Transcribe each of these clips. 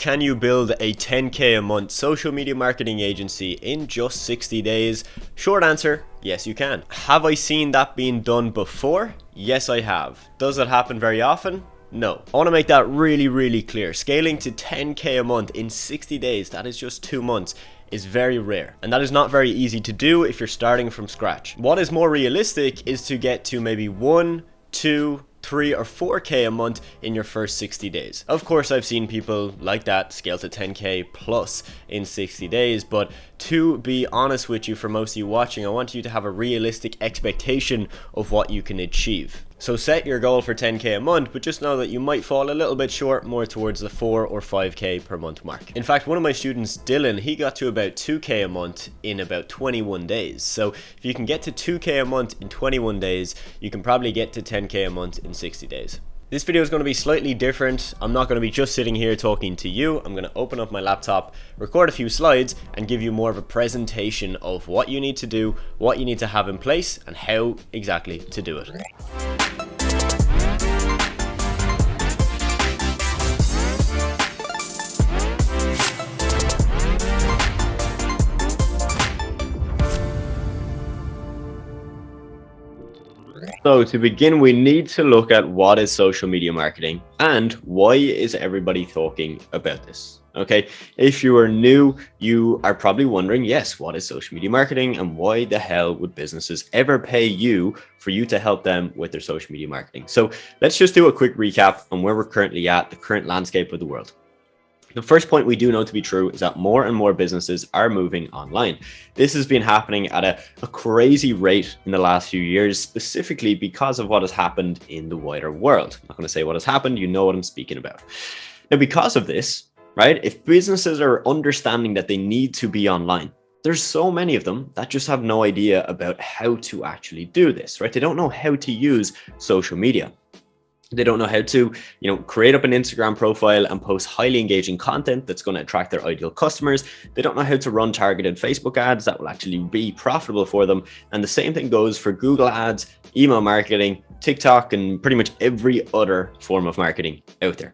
can you build a 10K a month social media marketing agency in just 60 days? Short answer, yes you can. Have I seen that being done before? Yes I have. Does it happen very often? No. I want to make that really clear. Scaling to 10K a month in 60 days, that is just 2 months, is very rare. And that is not very easy to do if you're starting from scratch. What is more realistic is to get to maybe 1, 2, 3 or 4K a month in your first 60 days. Of course, I've seen people like that scale to 10K plus in 60 days, but to be honest with you, for most of you watching, I want you to have a realistic expectation of what you can achieve. So set your goal for 10K a month, but just know that you might fall a little bit short, more towards the 4 or 5K per month mark. In fact, one of my students, Dylan, he got to about 2K a month in about 21 days. So if you can get to 2K a month in 21 days, you can probably get to 10K a month in 60 days. This video is going to be slightly different. I'm not going to be just sitting here talking to you. I'm going to open up my laptop, record a few slides, and give you more of a presentation of what you need to do, what you need to have in place, and how exactly to do it. So to begin, we need to look at what is social media marketing and why is everybody talking about this? Okay, if you are new, you are probably wondering, yes, what is social media marketing and why the hell would businesses ever pay you for you to help them with their social media marketing? So let's just do a quick recap on where we're currently at, the current landscape of the world. The first point we do know to be true is that more and more businesses are moving online. This has been happening at a crazy rate in the last few years, specifically because of what has happened in the wider world. I'm not going to say what has happened, you know what I'm speaking about. Now, because of this, right, if businesses are understanding that they need to be online, there's so many of them that just have no idea about how to actually do this, right? They don't know how to use social media. They don't know how to, create up an Instagram profile and post highly engaging content that's going to attract their ideal customers. They don't know how to run targeted Facebook ads that will actually be profitable for them. And the same thing goes for Google ads, email marketing, TikTok, and pretty much every other form of marketing out there.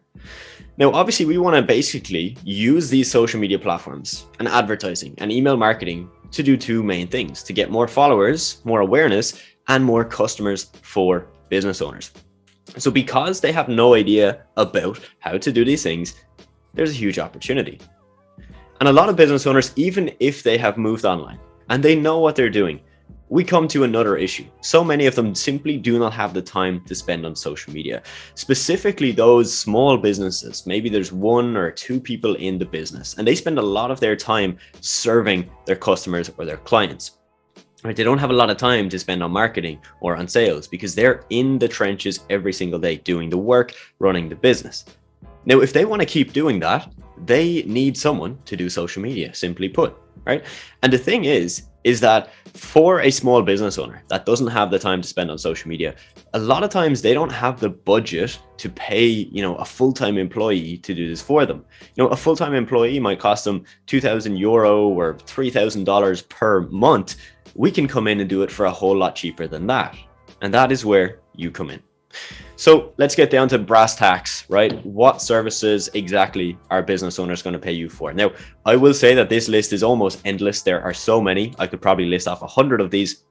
Now, obviously, we want to basically use these social media platforms and advertising and email marketing to do two main things: to get more followers, more awareness, and more customers for business owners. So because they have no idea about how to do these things, there's a huge opportunity. And a lot of business owners, even if they have moved online and they know what they're doing, we come to another issue. So many of them simply do not have the time to spend on social media, specifically those small businesses. Maybe there's 1 or 2 people in the business and they spend a lot of their time serving their customers or their clients. Right, they don't have a lot of time to spend on marketing or on sales because they're in the trenches every single day doing the work, running the business. Now, if they want to keep doing that, they need someone to do social media, simply put, right? And the thing is that for a small business owner that doesn't have the time to spend on social media, a lot of times they don't have the budget to pay, a full-time employee to do this for them. A full-time employee might cost them €2,000 or $3,000 per month. We can come in and do it for a whole lot cheaper than that. And that is where you come in. So let's get down to brass tacks, right? What services exactly are business owners going to pay you for? Now, I will say that this list is almost endless. There are so many. I could probably list off 100 of these.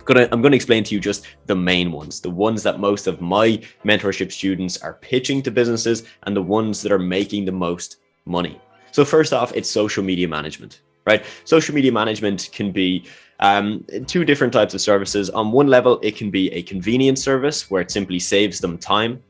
I'm going to explain to you just the main ones, the ones that most of my mentorship students are pitching to businesses and the ones that are making the most money. So first off, it's social media management, right? Social media management can be 2 different types of services. On one level, it can be a convenience service where it simply saves them time.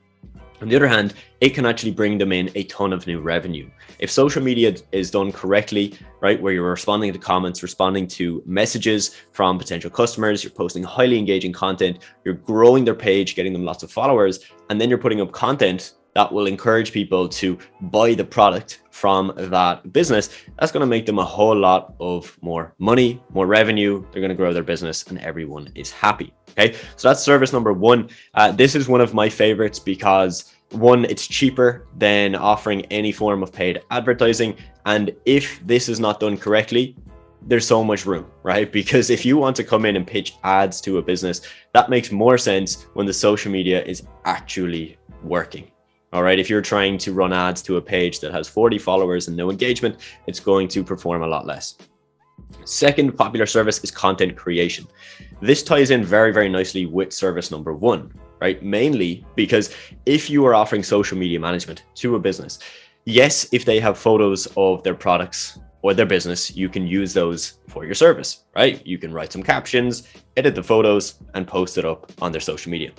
On the other hand, it can actually bring them in a ton of new revenue. If social media is done correctly, right, where you're responding to comments, responding to messages from potential customers, you're posting highly engaging content, you're growing their page, getting them lots of followers, and then you're putting up content that will encourage people to buy the product from that business, that's going to make them a whole lot of more money, more revenue. They're going to grow their business and everyone is happy. Okay, so that's service number 1. This is one of my favorites because 1, it's cheaper than offering any form of paid advertising. And if this is not done correctly, there's so much room, right? Because if you want to come in and pitch ads to a business, that makes more sense when the social media is actually working. All right, if you're trying to run ads to a page that has 40 followers and no engagement, it's going to perform a lot less. Second popular service is content creation. This ties in very, very nicely with service number one, right? Mainly because if you are offering social media management to a business, yes, if they have photos of their products or their business, you can use those for your service, right? You can write some captions, edit the photos, and post it up on their social media.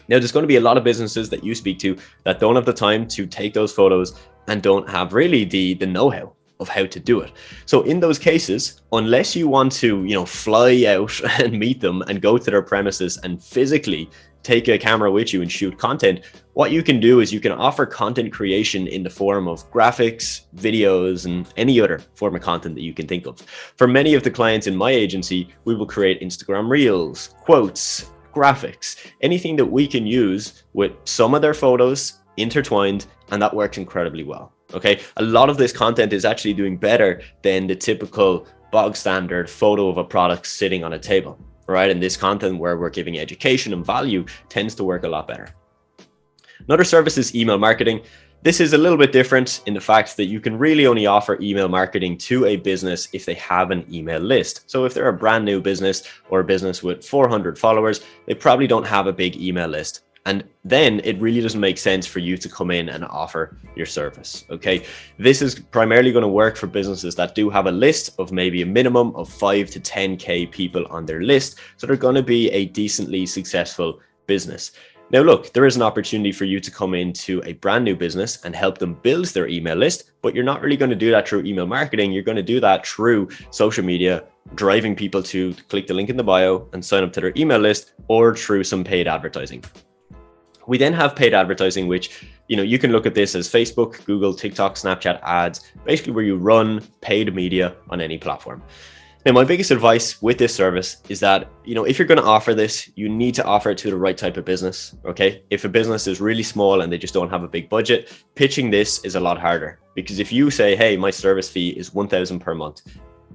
Now, there's going to be a lot of businesses that you speak to that don't have the time to take those photos and don't have really the know-how of how to do it. So in those cases, unless you want to, fly out and meet them and go to their premises and physically take a camera with you and shoot content, what you can do is you can offer content creation in the form of graphics, videos, and any other form of content that you can think of. For many of the clients in my agency, we will create Instagram reels, quotes, graphics, anything that we can use with some of their photos intertwined, and that works incredibly well. Okay, a lot of this content is actually doing better than the typical bog standard photo of a product sitting on a table, right? And this content where we're giving education and value tends to work a lot better. Another service is email marketing. This is a little bit different in the fact that you can really only offer email marketing to a business if they have an email list. So if they're a brand new business or a business with 400 followers, they probably don't have a big email list. And then it really doesn't make sense for you to come in and offer your service. Okay, this is primarily going to work for businesses that do have a list of maybe a minimum of 5 to 10K people on their list. So they're going to be a decently successful business. Now, look, there is an opportunity for you to come into a brand new business and help them build their email list, but you're not really going to do that through email marketing. You're going to do that through social media, driving people to click the link in the bio and sign up to their email list, or through some paid advertising. We then have paid advertising, which, you can look at this as Facebook, Google, TikTok, Snapchat ads, basically where you run paid media on any platform. Now, my biggest advice with this service is that, if you're going to offer this, you need to offer it to the right type of business. Okay. If a business is really small and they just don't have a big budget, pitching this is a lot harder, because if you say, hey, my service fee is 1,000 per month,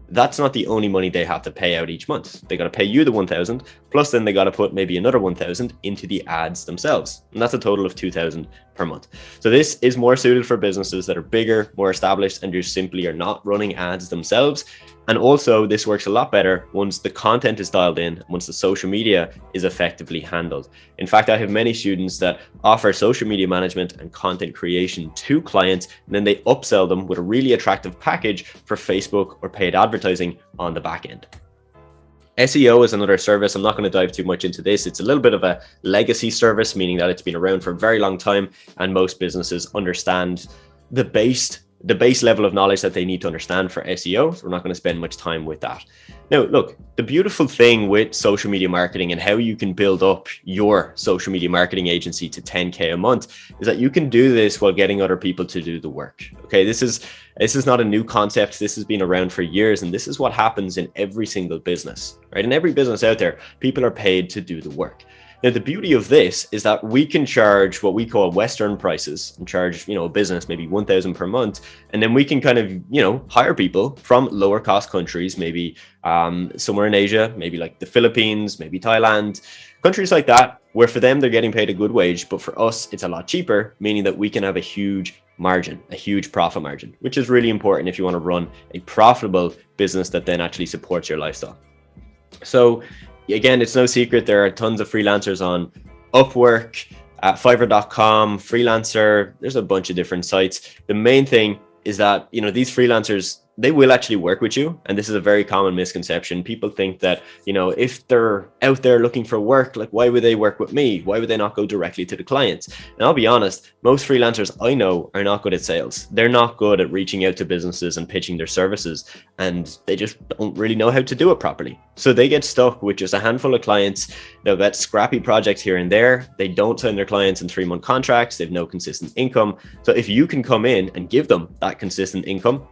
that's not the only money they have to pay out each month. They got to pay you the 1,000, plus then they got to put maybe another 1,000 into the ads themselves. And that's a total of 2,000 per month. So this is more suited for businesses that are bigger, more established, and just simply are not running ads themselves. And also this works a lot better once the content is dialed in, once the social media is effectively handled. In fact, I have many students that offer social media management and content creation to clients, and then they upsell them with a really attractive package for Facebook or paid advertising on the back end. SEO is another service. I'm not going to dive too much into this. It's a little bit of a legacy service, meaning that it's been around for a very long time, and most businesses understand the base level of knowledge that they need to understand for SEO. So we're not going to spend much time with that. Now, look, the beautiful thing with social media marketing and how you can build up your social media marketing agency to 10K a month is that you can do this while getting other people to do the work. Okay, this is not a new concept. This has been around for years, and this is what happens in every single business, right? In every business out there, people are paid to do the work. Now, the beauty of this is that we can charge what we call Western prices and charge, a business maybe 1,000 per month. And then we can kind of, hire people from lower cost countries, maybe somewhere in Asia, maybe like the Philippines, maybe Thailand, countries like that, where for them, they're getting paid a good wage. But for us, it's a lot cheaper, meaning that we can have a huge margin, a huge profit margin, which is really important if you want to run a profitable business that then actually supports your lifestyle. So again, it's no secret, there are tons of freelancers on Upwork, at Fiverr.com, Freelancer. There's a bunch of different sites. The main thing is that, these freelancers, they will actually work with you. And this is a very common misconception. People think that, if they're out there looking for work, like, why would they work with me? Why would they not go directly to the clients? And I'll be honest, most freelancers I know are not good at sales. They're not good at reaching out to businesses and pitching their services, and they just don't really know how to do it properly. So they get stuck with just a handful of clients. They'll get scrappy projects here and there. They don't sign their clients in 3-month contracts. They have no consistent income. So if you can come in and give them that consistent income,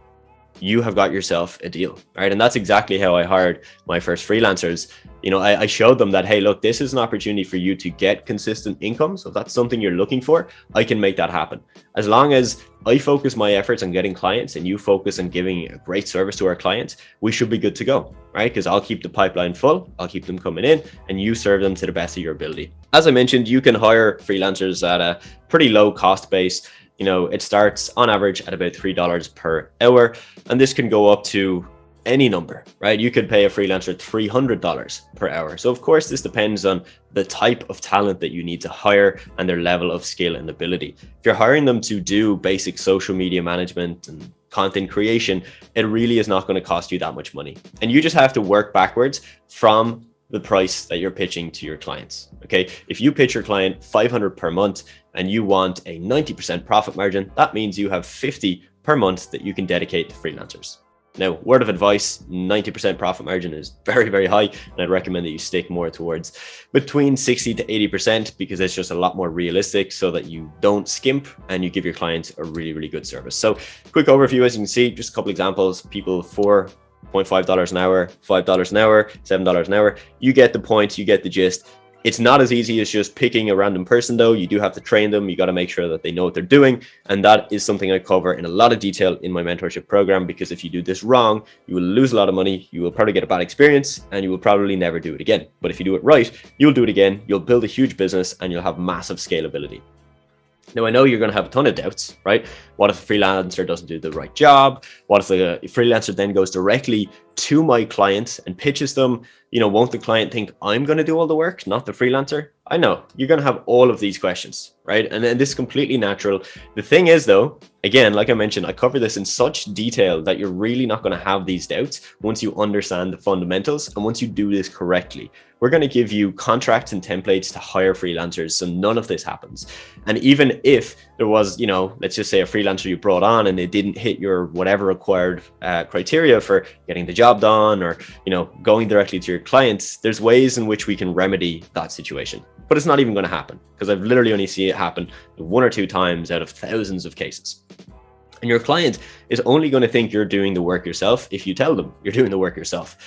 you have got yourself a deal, right? And that's exactly how I hired my first freelancers. I showed them that, hey, look, this is an opportunity for you to get consistent income. So if that's something you're looking for, I can make that happen. As long as I focus my efforts on getting clients and you focus on giving a great service to our clients, we should be good to go, right? Because I'll keep the pipeline full, I'll keep them coming in, and you serve them to the best of your ability. As I mentioned, you can hire freelancers at a pretty low cost base. It starts on average at about $3 per hour, and this can go up to any number, right? You could pay a freelancer $300 per hour. So of course, this depends on the type of talent that you need to hire and their level of skill and ability. If you're hiring them to do basic social media management and content creation, it really is not going to cost you that much money. And you just have to work backwards from the price that you're pitching to your clients. Okay, if you pitch your client 500 per month and you want a 90% profit margin, that means you have 50 per month that you can dedicate to freelancers. Now, word of advice, 90% profit margin is very, very high, and I'd recommend that you stick more towards between 60 to 80% because it's just a lot more realistic, so that you don't skimp and you give your clients a really, really good service. So quick overview, as you can see, just a couple examples. People $4.5 an hour, $5 an hour, $7 an hour. You get the point, you get the gist. It's not as easy as just picking a random person though. You do have to train them. You got to make sure that they know what they're doing. And that is something I cover in a lot of detail in my mentorship program, because if you do this wrong, you will lose a lot of money. You will probably get a bad experience and you will probably never do it again. But if you do it right, you'll do it again. You'll build a huge business and you'll have massive scalability. Now, I know you're going to have a ton of doubts, right? What if a freelancer doesn't do the right job? What if the freelancer then goes directly to my client and pitches them? Won't the client think I'm going to do all the work, not the freelancer? I know you're going to have all of these questions, right? And this is completely natural. The thing is, though, again, like I mentioned, I cover this in such detail that you're really not going to have these doubts once you understand the fundamentals and once you do this correctly. We're going to give you contracts and templates to hire freelancers, so none of this happens. And even if there was, let's just say a freelancer you brought on and they didn't hit your whatever required criteria for getting the job done, or going directly to your clients, there's ways in which we can remedy that situation. But it's not even going to happen, because I've literally only seen it happen 1 or 2 times out of thousands of cases. And your client is only going to think you're doing the work yourself if you tell them you're doing the work yourself.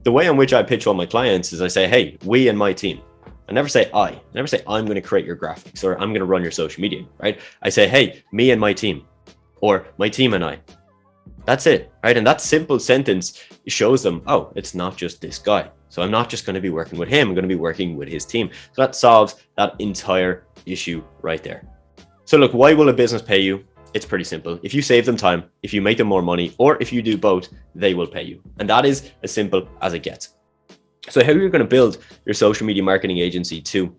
The way in which I pitch all my clients is I say, hey, we and my team. I never say I never say I'm going to create your graphics or I'm going to run your social media, right? I say, hey, me and my team, or my team and I. That's it, right? And that simple sentence shows them, oh, it's not just this guy. So I'm not just going to be working with him, I'm going to be working with his team. So that solves that entire issue right there. So look, why will a business pay you? It's pretty simple. If you save them time, if you make them more money, or if you do both, they will pay you. And that is as simple as it gets. So how you're going to build your social media marketing agency to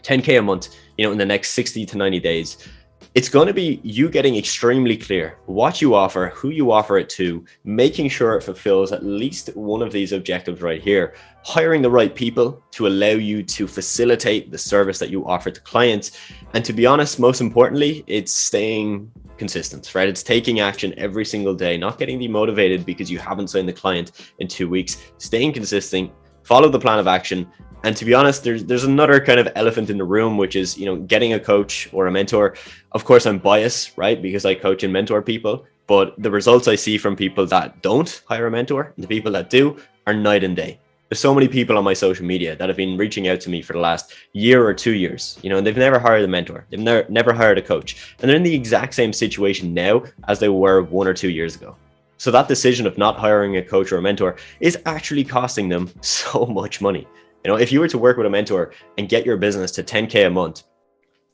10K a month, in the next 60 to 90 days, it's going to be you getting extremely clear what you offer, who you offer it to, making sure it fulfills at least one of these objectives right here, hiring the right people to allow you to facilitate the service that you offer to clients. And to be honest, most importantly, it's staying consistent, right? It's taking action every single day, not getting demotivated because you haven't signed the client in 2 weeks, staying consistent, follow the plan of action. And to be honest, there's another kind of elephant in the room, which is, getting a coach or a mentor. Of course, I'm biased, right? Because I coach and mentor people, but the results I see from people that don't hire a mentor and the people that do are night and day. There's so many people on my social media that have been reaching out to me for the last year or 2 years, and they've never hired a mentor. They've never hired a coach. And they're in the exact same situation now as they were 1 or 2 years ago. So that decision of not hiring a coach or a mentor is actually costing them so much money. If you were to work with a mentor and get your business to 10K a month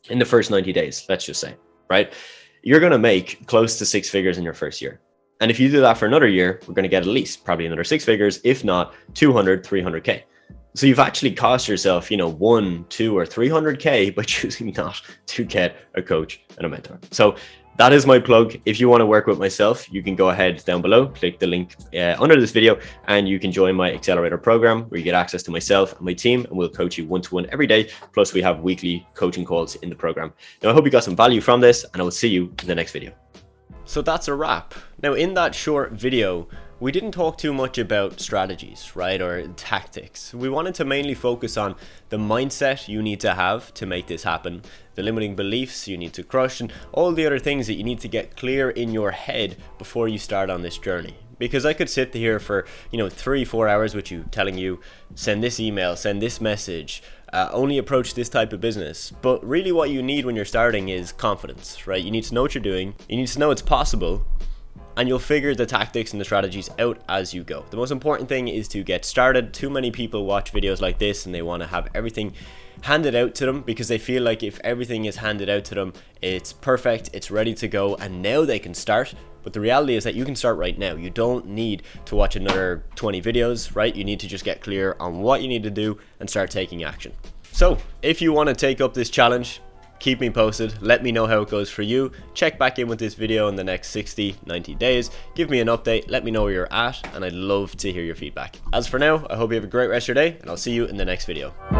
in the first 90 days, let's just say, right? You're going to make close to 6 figures in your first year. And if you do that for another year, we're going to get at least probably another 6 figures, if not 200, 300K. So you've actually cost yourself, 1, 2, or 300K by choosing not to get a coach and a mentor. So that is my plug. If you want to work with myself, you can go ahead down below, click the link under this video, and you can join my accelerator program where you get access to myself and my team, and we'll coach you one-to-one every day. Plus we have weekly coaching calls in the program. Now, I hope you got some value from this, and I will see you in the next video. So that's a wrap. Now, in that short video, we didn't talk too much about strategies, right, or tactics. We wanted to mainly focus on the mindset you need to have to make this happen, the limiting beliefs you need to crush, and all the other things that you need to get clear in your head before you start on this journey. Because I could sit here for 3-4 hours with you, telling you send this email, send this message, only approach this type of business. But really what you need when you're starting is confidence, right? You need to know what you're doing, you need to know it's possible, and you'll figure the tactics and the strategies out as you go. The most important thing is to get started. Too many people watch videos like this and they want to have everything handed out to them because they feel like if everything is handed out to them, it's perfect, it's ready to go, and now they can start. But the reality is that you can start right now. You don't need to watch another 20 videos, right? You need to just get clear on what you need to do and start taking action. So if you want to take up this challenge, keep me posted. Let me know how it goes for you. Check back in with this video in the next 60-90 days. Give me an update. Let me know where you're at, and I'd love to hear your feedback. As for now, I hope you have a great rest of your day, and I'll see you in the next video.